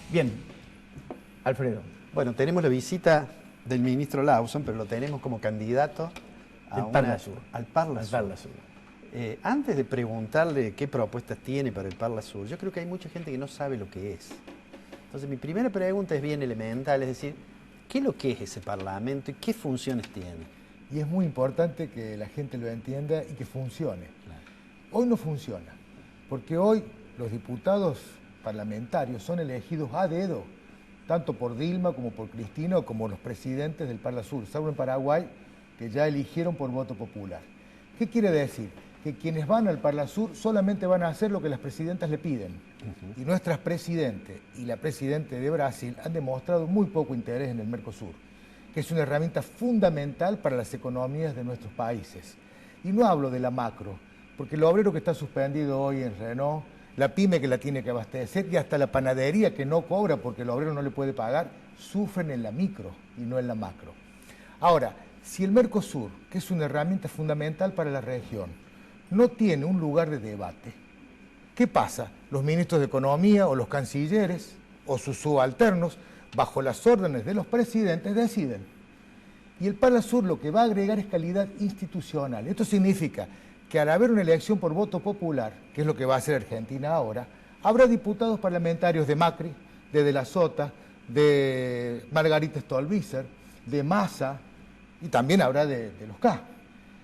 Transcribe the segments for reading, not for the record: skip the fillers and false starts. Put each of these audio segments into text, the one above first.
Bien, Alfredo, Bueno, tenemos la visita del ministro Lawson, pero lo tenemos como candidato al Parla Sur. al Parla Al Sur. Parla Sur. Antes de preguntarle qué propuestas tiene para el Parla Sur, yo creo que hay mucha gente que no sabe lo que es. Entonces, mi primera pregunta es bien elemental, es decir, ¿qué es lo que es ese Parlamento y qué funciones tiene? Y es muy importante que la gente lo entienda y que funcione. Hoy no funciona, porque hoy los diputados parlamentarios son elegidos a dedo, tanto por Dilma como por Cristina o como los presidentes del Parla Sur, salvo en Paraguay, que ya eligieron por voto popular. ¿Qué quiere decir? Que quienes van al Parla Sur solamente van a hacer lo que las presidentas le piden. Y nuestras presidentes y la presidenta de Brasil han demostrado muy poco interés en el Mercosur, que es una herramienta fundamental para las economías de nuestros países. Y no hablo de la macro, porque el obrero que está suspendido hoy en Renault, la pyme que la tiene que abastecer y hasta la panadería que no cobra porque el obrero no le puede pagar, sufren en la micro y no en la macro. Ahora, si el Mercosur, que es una herramienta fundamental para la región, no tiene un lugar de debate, ¿qué pasa? Los ministros de Economía o los cancilleres o sus subalternos, bajo las órdenes de los presidentes, deciden. Y el Parla Sur lo que va a agregar es calidad institucional. Esto significa que al haber una elección por voto popular, que es lo que va a hacer Argentina ahora, habrá diputados parlamentarios de Macri, de la Sota, de Margarita Stolbizer, de Massa, y también habrá de los K.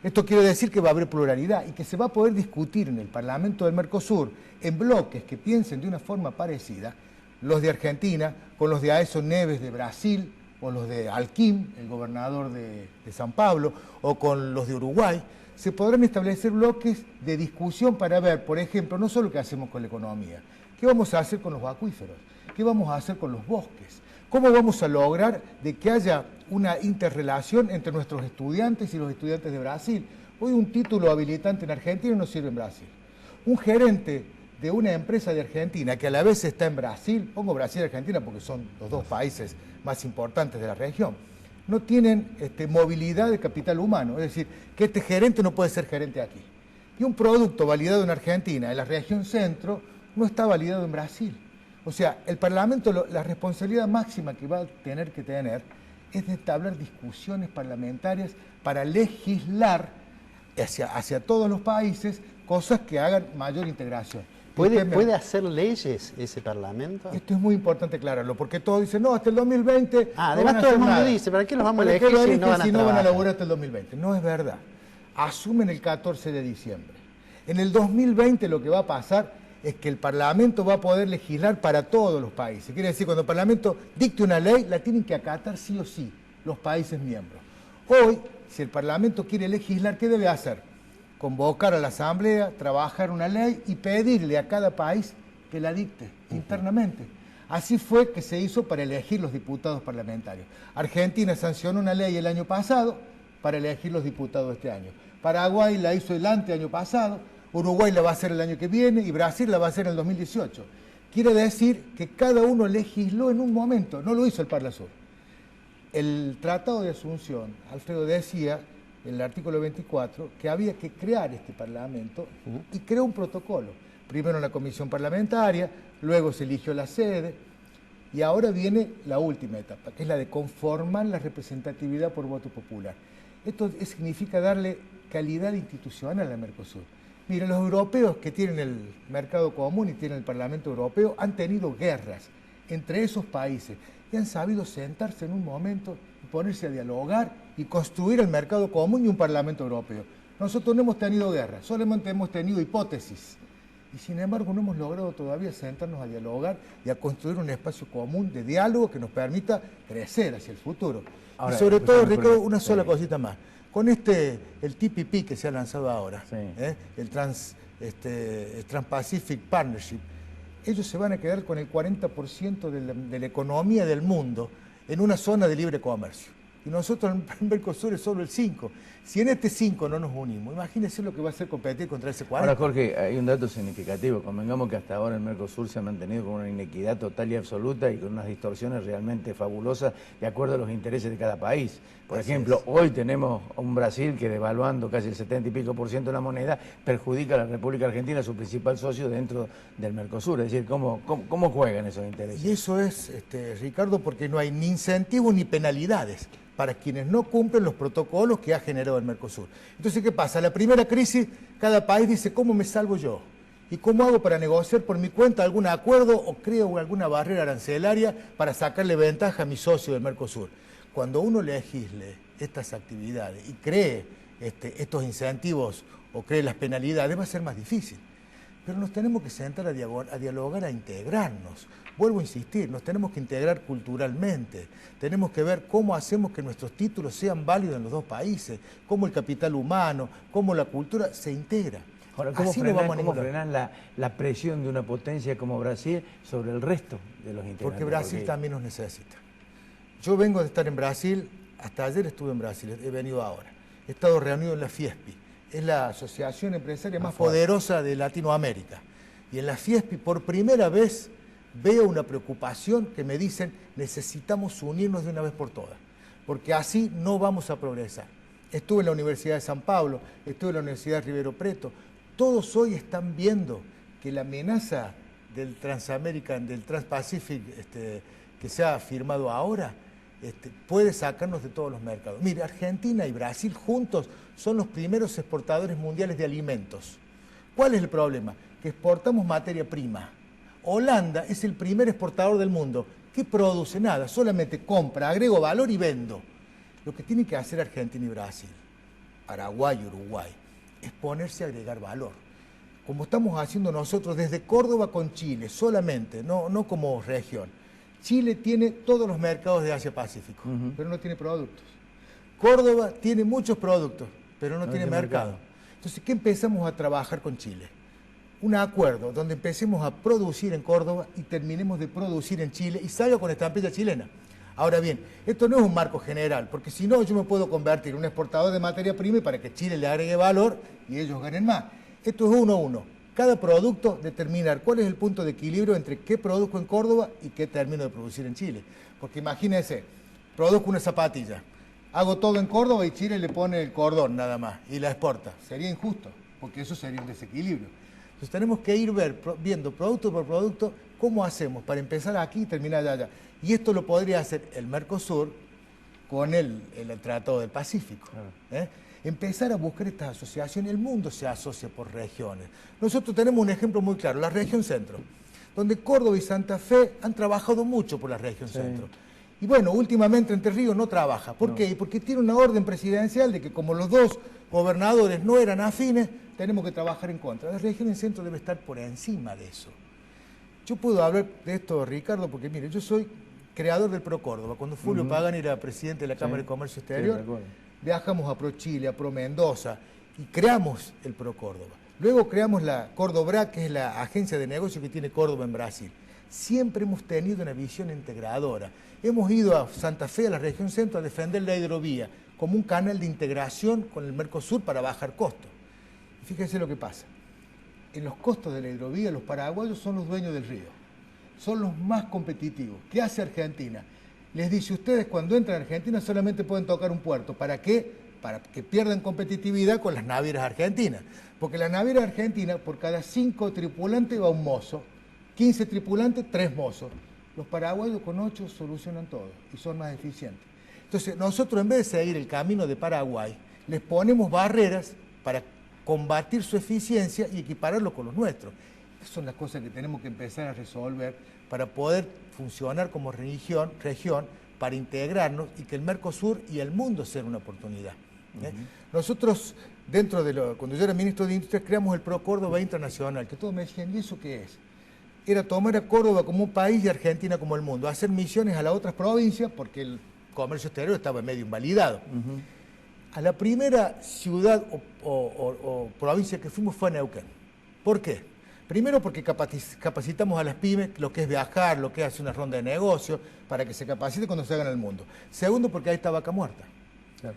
Esto quiere decir que va a haber pluralidad y que se va a poder discutir en el Parlamento del Mercosur en bloques que piensen de una forma parecida, los de Argentina con los de Aécio Neves de Brasil, o los de Alquim, el gobernador de San Pablo, o con los de Uruguay. Se podrán establecer bloques de discusión para ver, por ejemplo, no solo qué hacemos con la economía, qué vamos a hacer con los acuíferos, qué vamos a hacer con los bosques, cómo vamos a lograr de que haya una interrelación entre nuestros estudiantes y los estudiantes de Brasil. Hoy un título habilitante en Argentina no sirve en Brasil. Un gerente de una empresa de Argentina que a la vez está en Brasil, pongo Brasil y Argentina porque son los dos países más importantes de la región, no tienen movilidad de capital humano, es decir, que este gerente no puede ser gerente aquí. Y un producto validado en Argentina, en la región centro, no está validado en Brasil. O sea, el Parlamento, la responsabilidad máxima que va a tener que tener es de entablar discusiones parlamentarias para legislar hacia todos los países cosas que hagan mayor integración. ¿Puede hacer leyes ese Parlamento? Esto es muy importante aclararlo, porque todos dicen, no, hasta el 2020 además todo el mundo dice, ¿para qué los vamos a elegir si no van a trabajar? No van a laburar hasta el 2020. No es verdad. Asumen el 14 de diciembre. En el 2020 lo que va a pasar es que el Parlamento va a poder legislar para todos los países. Quiere decir, cuando el Parlamento dicte una ley, la tienen que acatar sí o sí los países miembros. Hoy, si el Parlamento quiere legislar, ¿qué debe hacer? Convocar a la Asamblea, trabajar una ley y pedirle a cada país que la dicte internamente. Así fue que se hizo para elegir los diputados parlamentarios. Argentina sancionó una ley el año pasado para elegir los diputados este año. Paraguay la hizo el año pasado, Uruguay la va a hacer el año que viene y Brasil la va a hacer en el 2018. Quiere decir que cada uno legisló en un momento, no lo hizo el Parla Sur. El Tratado de Asunción, Alfredo decía, en el artículo 24, que había que crear este Parlamento y creó un protocolo. Primero una comisión parlamentaria, luego se eligió la sede y ahora viene la última etapa, que es la de conformar la representatividad por voto popular. Esto significa darle calidad institucional al Mercosur. Miren, los europeos que tienen el mercado común y tienen el Parlamento Europeo han tenido guerras entre esos países y han sabido sentarse en un momento y ponerse a dialogar y construir el mercado común y un Parlamento Europeo. Nosotros no hemos tenido guerra, solamente hemos tenido hipótesis. Y sin embargo no hemos logrado todavía sentarnos a dialogar y a construir un espacio común de diálogo que nos permita crecer hacia el futuro. Ahora, y sobre todo, Ricardo, una sola cosita más. Con el TPP que se ha lanzado ahora, el Trans-Pacific Partnership, ellos se van a quedar con el 40% de la economía del mundo en una zona de libre comercio. y nosotros en Mercosur es solo el 5%. Si en este 5 no nos unimos, imagínense lo que va a ser competir contra ese 40%. Ahora, Jorge, hay un dato significativo. Convengamos que hasta ahora el Mercosur se ha mantenido con una inequidad total y absoluta y con unas distorsiones realmente fabulosas de acuerdo a los intereses de cada país. Por ejemplo, hoy tenemos un Brasil que, devaluando casi el 70 y pico % de la moneda, perjudica a la República Argentina, su principal socio dentro del Mercosur. Es decir, ¿cómo juegan esos intereses? Y eso es, Ricardo, porque no hay ni incentivos ni penalidades para quienes no cumplen los protocolos que ha generado el Mercosur. Entonces, ¿qué pasa? La primera crisis, cada país dice, ¿cómo me salvo yo? ¿Y cómo hago para negociar por mi cuenta algún acuerdo o creo alguna barrera arancelaria para sacarle ventaja a mi socio del Mercosur? Cuando uno legisle estas actividades y cree estos incentivos o cree las penalidades, va a ser más difícil. Pero nos tenemos que sentar a dialogar, a integrarnos. Vuelvo a insistir, nos tenemos que integrar culturalmente. Tenemos que ver cómo hacemos que nuestros títulos sean válidos en los dos países, cómo el capital humano, cómo la cultura se integra. Ahora, ¿cómo frenar la presión de una potencia como Brasil sobre el resto de los integrantes? Porque Brasil también nos necesita. Yo vengo de estar en Brasil, hasta ayer estuve en Brasil, he venido ahora. He estado reunido en la Fiespi, es la asociación empresaria más poderosa de Latinoamérica. Y en la Fiespi, por primera vez, veo una preocupación que me dicen, necesitamos unirnos de una vez por todas, porque así no vamos a progresar. Estuve en la Universidad de San Pablo, estuve en la Universidad de Ribeirão Preto, todos hoy están viendo que la amenaza del Trans-Pacific que se ha firmado ahora, puede sacarnos de todos los mercados. Mire, Argentina y Brasil juntos son los primeros exportadores mundiales de alimentos. ¿Cuál es el problema? Que exportamos materia prima. Holanda es el primer exportador del mundo. ¿Qué produce? Nada, solamente compra, agrego valor y vendo. Lo que tienen que hacer Argentina y Brasil, Paraguay y Uruguay, es ponerse a agregar valor. Como estamos haciendo nosotros desde Córdoba con Chile, solamente, no como región. Chile tiene todos los mercados de Asia-Pacífico, pero no tiene productos. Córdoba tiene muchos productos, pero no tiene mercado. Entonces, ¿qué empezamos a trabajar con Chile? Un acuerdo donde empecemos a producir en Córdoba y terminemos de producir en Chile y salga con estampilla chilena. Ahora bien, esto no es un marco general, porque si no yo me puedo convertir en un exportador de materia prima y para que Chile le agregue valor y ellos ganen más. Esto es 1 a 1. Cada producto determinar cuál es el punto de equilibrio entre qué produzco en Córdoba y qué termino de producir en Chile. Porque imagínense, produzco una zapatilla, hago todo en Córdoba y Chile le pone el cordón nada más y la exporta. Sería injusto, porque eso sería un desequilibrio. Entonces tenemos que ir viendo producto por producto cómo hacemos para empezar aquí y terminar allá. Y esto lo podría hacer el Mercosur con el Tratado del Pacífico. Empezar a buscar estas asociaciones. El mundo se asocia por regiones. Nosotros tenemos un ejemplo muy claro, la región centro, donde Córdoba y Santa Fe han trabajado mucho por la región centro. Y bueno, últimamente Entre Ríos no trabaja. ¿Por qué? Porque tiene una orden presidencial de que como los dos gobernadores no eran afines, tenemos que trabajar en contra. La región centro debe estar por encima de eso. Yo puedo hablar de esto, Ricardo, porque mire, yo soy creador del Pro Córdoba. Cuando Fulvio Pagani era presidente de la Cámara de Comercio Exterior, viajamos a Pro Chile, a Pro Mendoza y creamos el Pro Córdoba. Luego creamos la Córdobra, que es la agencia de negocio que tiene Córdoba en Brasil. Siempre hemos tenido una visión integradora. Hemos ido a Santa Fe, a la región centro, a defender la hidrovía como un canal de integración con el Mercosur para bajar costos. Y fíjense lo que pasa. En los costos de la hidrovía, los paraguayos son los dueños del río. Son los más competitivos. ¿Qué hace Argentina? Les dice, ustedes cuando entran a Argentina solamente pueden tocar un puerto. ¿Para qué? Para que pierdan competitividad con las navieras argentinas. Porque la naviera argentina, por cada 5 tripulantes va un mozo, 15 tripulantes, 3 mozos. Los paraguayos con 8 solucionan todo y son más eficientes. Entonces, nosotros en vez de seguir el camino de Paraguay, les ponemos barreras para combatir su eficiencia y equipararlo con los nuestros. Esas son las cosas que tenemos que empezar a resolver para poder funcionar como región, para integrarnos y que el Mercosur y el mundo sean una oportunidad. Nosotros, cuando yo era ministro de Industria, creamos el Pro Córdoba Internacional, que todos me decían, ¿y eso qué es? Era tomar a Córdoba como un país y Argentina como el mundo, hacer misiones a las otras provincias, porque el comercio exterior estaba medio invalidado. A la primera ciudad o provincia que fuimos fue a Neuquén. ¿Por qué? Primero porque capacitamos a las pymes lo que es viajar, lo que es hacer una ronda de negocio, para que se capacite cuando se hagan al mundo. Segundo porque ahí está vaca muerta. Claro.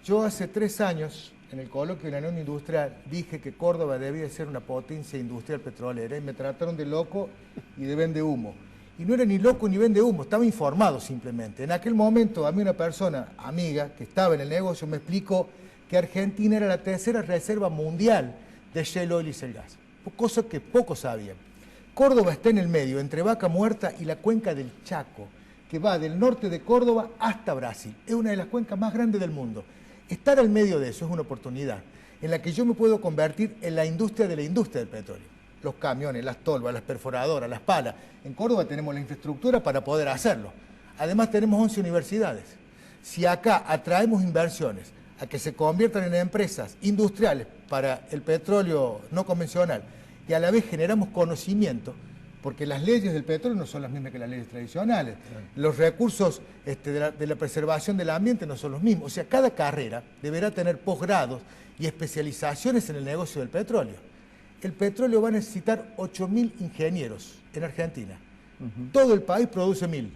Yo hace 3 años, en el coloquio de la Unión Industrial, dije que Córdoba debía ser una potencia industrial petrolera y me trataron de loco y de vende humo. Y no era ni loco ni vende humo, estaba informado simplemente. En aquel momento a mí una persona, amiga, que estaba en el negocio, me explicó que Argentina era la tercera reserva mundial de shale oil y shale gas, cosa que pocos sabían. Córdoba está en el medio, entre Vaca Muerta y la cuenca del Chaco, que va del norte de Córdoba hasta Brasil. Es una de las cuencas más grandes del mundo. Estar al medio de eso es una oportunidad en la que yo me puedo convertir en la industria de la industria del petróleo. Los camiones, las tolvas, las perforadoras, las palas. En Córdoba tenemos la infraestructura para poder hacerlo. Además tenemos 11 universidades. Si acá atraemos inversiones a que se conviertan en empresas industriales para el petróleo no convencional y a la vez generamos conocimiento, porque las leyes del petróleo no son las mismas que las leyes tradicionales, los recursos de la preservación del ambiente no son los mismos, o sea, cada carrera deberá tener posgrados y especializaciones en el negocio del petróleo. El petróleo va a necesitar 8.000 ingenieros en Argentina. Todo el país produce 1.000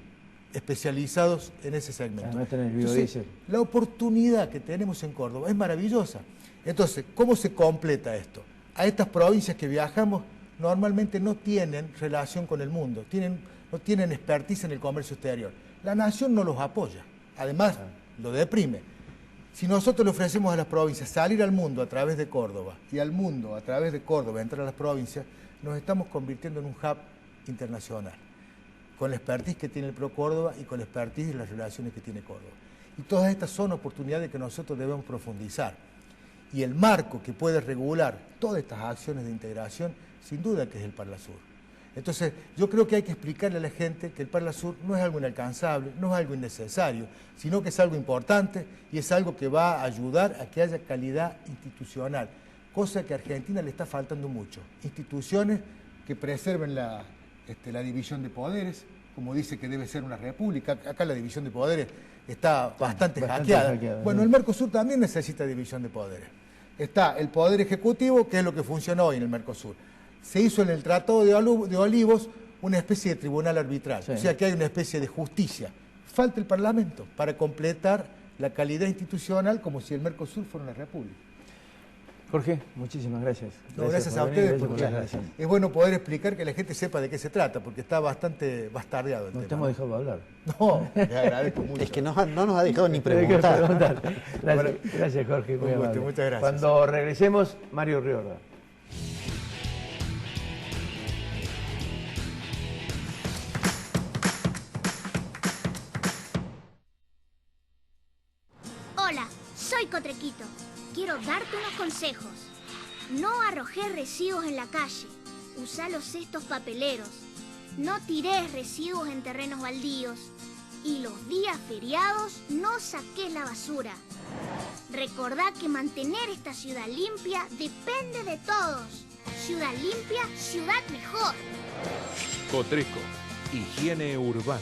especializados en ese segmento. Además tenés el Entonces, biodiesel. la oportunidad que tenemos en Córdoba es maravillosa. Entonces, ¿cómo se completa esto? A estas provincias que viajamos normalmente no tienen relación con el mundo, no tienen expertise en el comercio exterior. La nación no los apoya, además lo deprime. Si nosotros le ofrecemos a las provincias salir al mundo a través de Córdoba y al mundo a través de Córdoba entrar a las provincias, nos estamos convirtiendo en un hub internacional, con la expertise que tiene el Pro Córdoba y con la expertise de las relaciones que tiene Córdoba. Y todas estas son oportunidades que nosotros debemos profundizar. Y el marco que puede regular todas estas acciones de integración, sin duda que es el Parlasur. Entonces, yo creo que hay que explicarle a la gente que el Parlasur no es algo inalcanzable, no es algo innecesario, sino que es algo importante y es algo que va a ayudar a que haya calidad institucional, cosa que a Argentina le está faltando mucho. Instituciones que preserven la división de poderes, como dice que debe ser una república. Acá la división de poderes está bastante hackeada. Bueno, el Mercosur también necesita división de poderes. Está el Poder Ejecutivo, que es lo que funciona hoy en el Mercosur. Se hizo en el Tratado de Olivos una especie de tribunal arbitral, o sea que hay una especie de justicia. Falta el Parlamento para completar la calidad institucional como si el Mercosur fuera una república. Jorge, muchísimas gracias. No, gracias a ustedes, porque es bueno poder explicar que la gente sepa de qué se trata, porque está bastante bastardeado el tema. No te hemos dejado hablar. No, le agradezco mucho. Es que no nos ha dejado ni preguntar. Gracias, Jorge. Muy amable. Muchas gracias. Cuando regresemos, Mario Riorda. Hola, soy Cotrequito. Quiero darte unos consejos. No arrojes residuos en la calle. Usa los cestos papeleros. No tires residuos en terrenos baldíos. Y los días feriados no saques la basura. Recordá que mantener esta ciudad limpia depende de todos. Ciudad limpia, ciudad mejor. Cotreco, higiene urbana.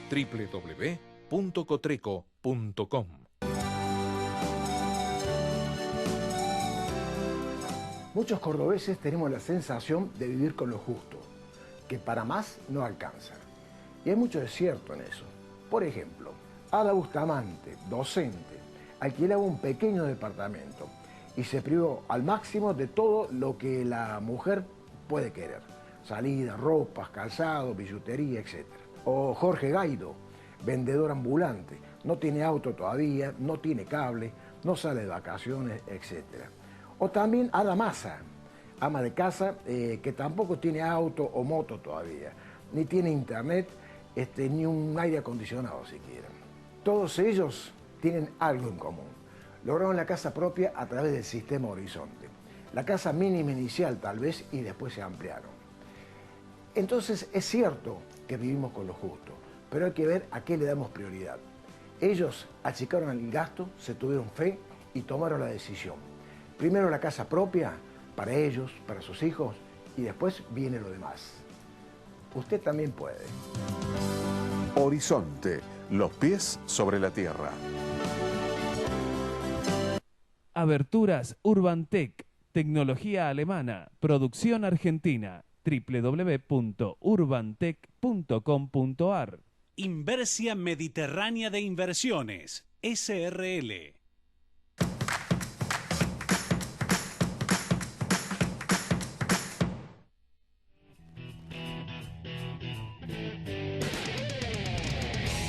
www.cotreco.com. Muchos cordobeses tenemos la sensación de vivir con lo justo, que para más no alcanza. Y hay mucho de cierto en eso. Por ejemplo, Ada Bustamante, docente, alquilaba un pequeño departamento y se privó al máximo de todo lo que la mujer puede querer. Salida, ropas, calzado, billutería, etc. O Jorge Gaido, vendedor ambulante, no tiene auto todavía, no tiene cable, no sale de vacaciones, etc. O también Ada Massa, ama de casa, que tampoco tiene auto o moto todavía, ni tiene internet, ni un aire acondicionado siquiera. Todos ellos tienen algo en común. Lograron la casa propia a través del sistema Horizonte. La casa mínima inicial tal vez y después se ampliaron. Entonces es cierto que vivimos con lo justo, pero hay que ver a qué le damos prioridad. Ellos achicaron el gasto, se tuvieron fe y tomaron la decisión. Primero la casa propia, para ellos, para sus hijos, y después viene lo demás. Usted también puede. Horizonte, los pies sobre la tierra. Aberturas Urbantec, Tecnología alemana, producción argentina, www.urbantech.com.ar. Inversia Mediterránea de Inversiones, SRL.